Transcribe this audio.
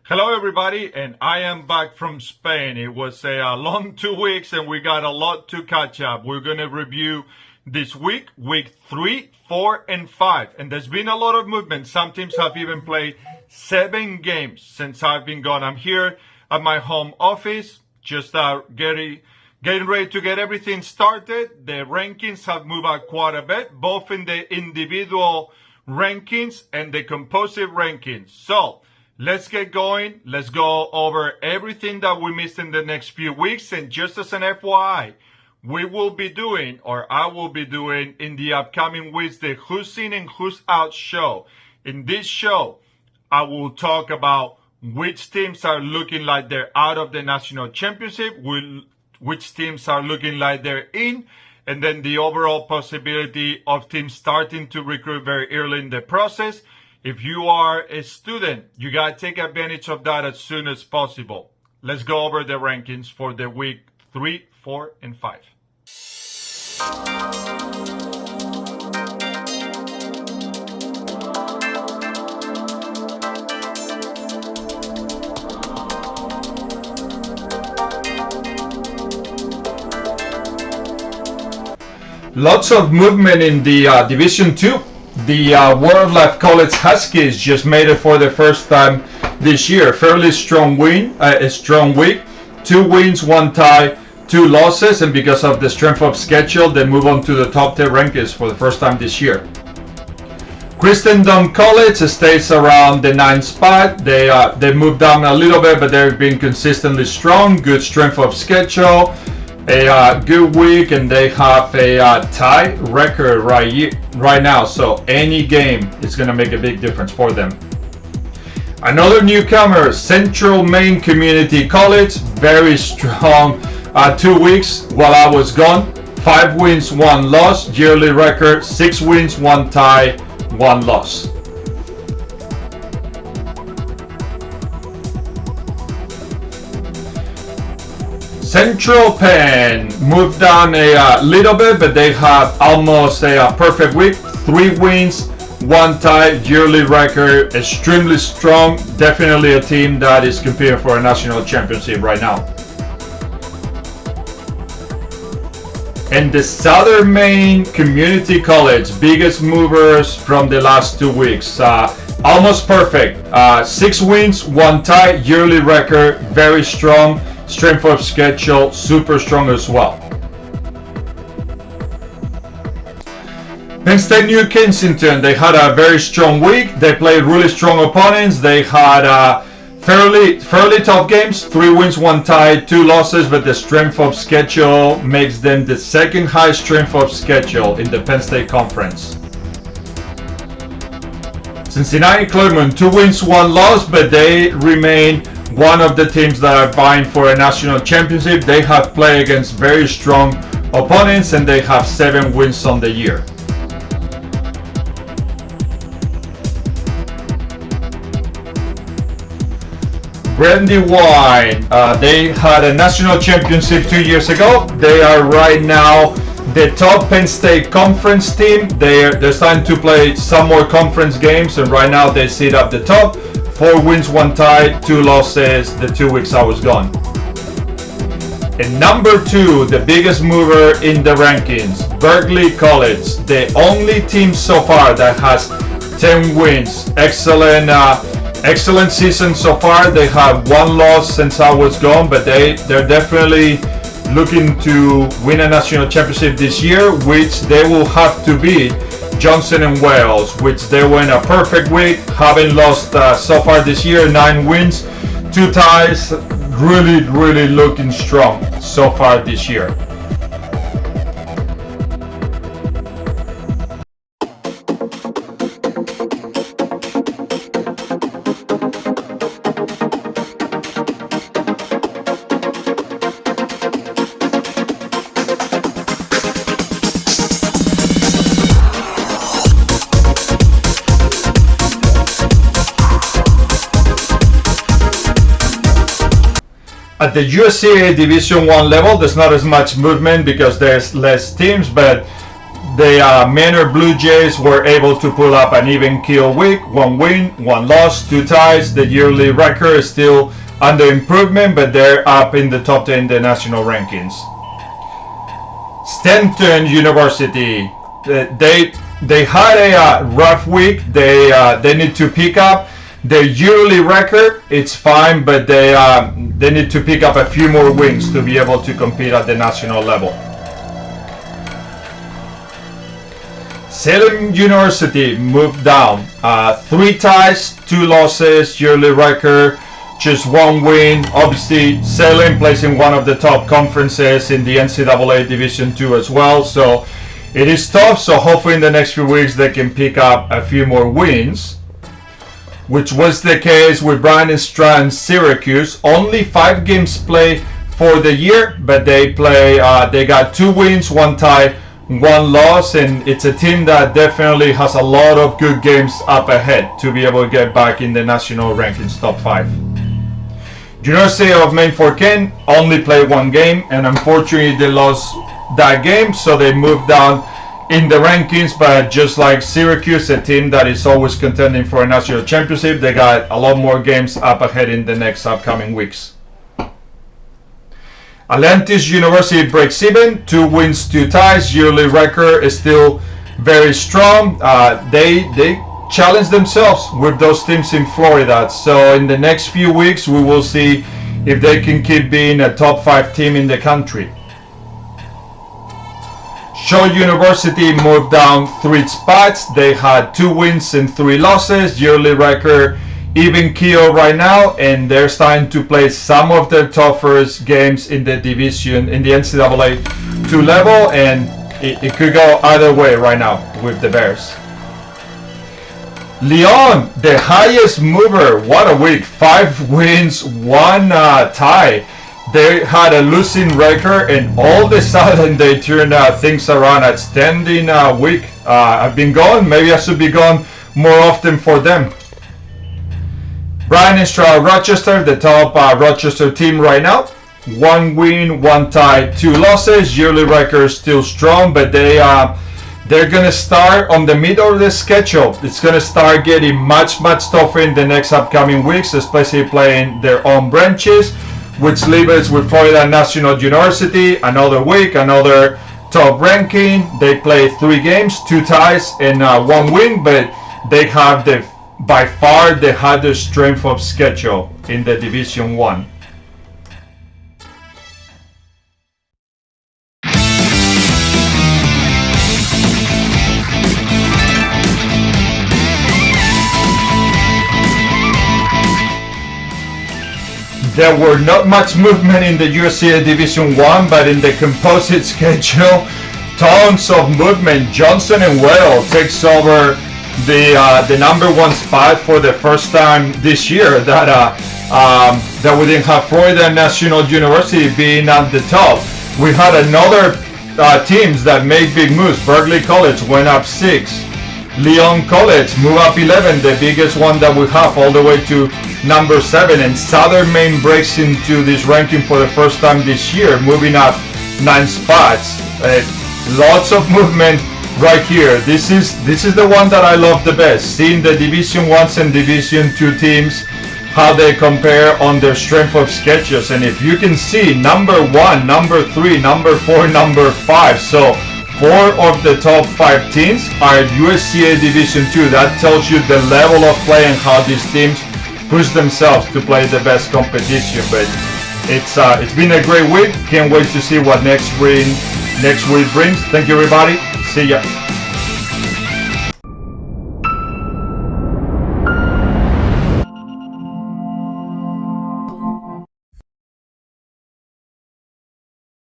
Hello, everybody, and I am back from Spain. It was a long 2 weeks, and we got a lot to catch up. We're going to review this week 3, 4, and 5. And there's been a lot of movement. Some teams have even played 7 games since I've been gone. I'm here at my home office, just getting ready to get everything started. The rankings have moved out quite a bit, both in the individual rankings and the composite rankings. So let's get going. Let's go over everything that we missed in the next few weeks. And just as an FYI, we will be doing, or I will be doing in the upcoming weeks, the Who's In and Who's Out show. In this show, I will talk about which teams are looking like they're out of the national championship, which teams are looking like they're in, and then the overall possibility of teams starting to recruit very early in the process. If you are a student, you got to take advantage of that as soon as possible. Let's go over the rankings for the week 3, 4, and 5. Lots of movement in the Division 2. The World Life College Huskies just made it for the first time this year. Fairly strong week. 2 wins, 1 tie, 2 losses, and because of the strength of schedule, they move on to the top 10 rankings for the first time this year. Christendom College stays around the 9th spot. They moved down a little bit, but they've been consistently strong. Good strength of schedule. A good week, and they have a tie record right now, so any game is going to make a big difference for them. Another newcomer, Central Maine Community College, very strong 2 weeks while I was gone. 5 wins, 1 loss, yearly record 6 wins, 1 tie, 1 loss. Central Penn moved down a little bit, but they have almost a perfect week. 3 wins, 1 tie, yearly record, extremely strong. Definitely a team that is competing for a national championship right now. And the Southern Maine Community College, biggest movers from the last 2 weeks. Almost perfect. 6 wins, 1 tie, yearly record, very strong. Strength of schedule, super strong as well. Penn State New Kensington, they had a very strong week. They played really strong opponents. They had fairly tough games. 3 wins, 1 tie, 2 losses, but the strength of schedule makes them the second highest strength of schedule in the Penn State Conference. Cincinnati Clermont, 2 wins, 1 loss, but they remain one of the teams that are vying for a national championship. They have played against very strong opponents, and they have 7 wins on the year. Brandywine, they had a national championship 2 years ago. They are right now the top Penn State Conference team. They're starting to play some more conference games, and right now they sit at the top. 4 wins, 1 tie, 2 losses the 2 weeks I was gone. And number 2, the biggest mover in the rankings, Berkeley College, the only team so far that has 10 wins. Excellent season so far. They have 1 loss since I was gone, but they're definitely looking to win a national championship this year, which they will have to beat Johnson and Wales, which they were in a perfect week, having lost so far this year, 9 wins, 2 ties, really looking strong so far this year. At the USCAA Division 1 level, there's not as much movement because there's less teams, but The Manor Blue Jays were able to pull up an even keel week, 1 win, 1 loss, 2 ties. The yearly record is still under improvement, but they're up in the top 10 in the national rankings. Stanton University, they had a rough week. They need to pick up their yearly record. It's fine, but they need to pick up a few more wins to be able to compete at the national level. Salem University moved down. 3 ties, 2 losses, yearly record, just 1 win. Obviously, Salem plays in one of the top conferences in the NCAA Division II as well, so it is tough. So hopefully in the next few weeks they can pick up a few more wins, which was the case with Brian Strand Syracuse. Only 5 games played for the year, but they got 2 wins, 1 tie, 1 loss, and it's a team that definitely has a lot of good games up ahead to be able to get back in the national rankings top 5. University of Maine Fort Kent only played 1 game, and unfortunately they lost that game, so they moved down in the rankings. But just like Syracuse, a team that is always contending for a national championship, they got a lot more games up ahead in the next upcoming weeks. Atlantis University breaks even, 2 wins, 2 ties. Yearly record is still very strong. They challenge themselves with those teams in Florida. So in the next few weeks, we will see if they can keep being a top 5 team in the country. Shaw University moved down 3 spots. They had 2 wins and 3 losses. Yearly record even keel right now, and they're starting to play some of their toughest games in the division, in the NCAA 2 level, and it could go either way right now with the Bears. Lyon, the highest mover, what a week, 5 wins, 1 tie. They had a losing record, and all of a sudden they turned things around. Outstanding week. I've been gone, maybe I should be gone more often for them. Brian Stroud Rochester, the top Rochester team right now. 1 win, 1 tie, 2 losses. Yearly record still strong, but they're gonna start on the middle of the schedule. It's gonna start getting much tougher in the next upcoming weeks, especially playing their own branches, which leaves us with Florida National University. Another week, another top ranking. They play 3 games, 2 ties, and 1 win, but they have by far the hardest strength of schedule in the Division 1. There were not much movement in the USCAA Division 1, but in the composite schedule, tons of movement. Johnson and Wales takes over the number 1 spot for the first time this year, that we didn't have Florida National University being at the top. We had another teams that made big moves. Berkeley College went up 6. Lyon College moved up 11, the biggest one that we have, all the way to number 7. And Southern Maine breaks into this ranking for the first time this year, moving up 9 spots. Lots of movement right here. This is the one that I love the best, seeing the Division 1s and Division 2 teams, how they compare on their strength of schedules. And if you can see, number 1, number 3, number 4, number 5, so 4 of the top 5 teams are USCAA Division 2. That tells you the level of play and how these teams push themselves to play the best competition. But it's been a great week. Can't wait to see what next week brings. Thank you, everybody. See ya.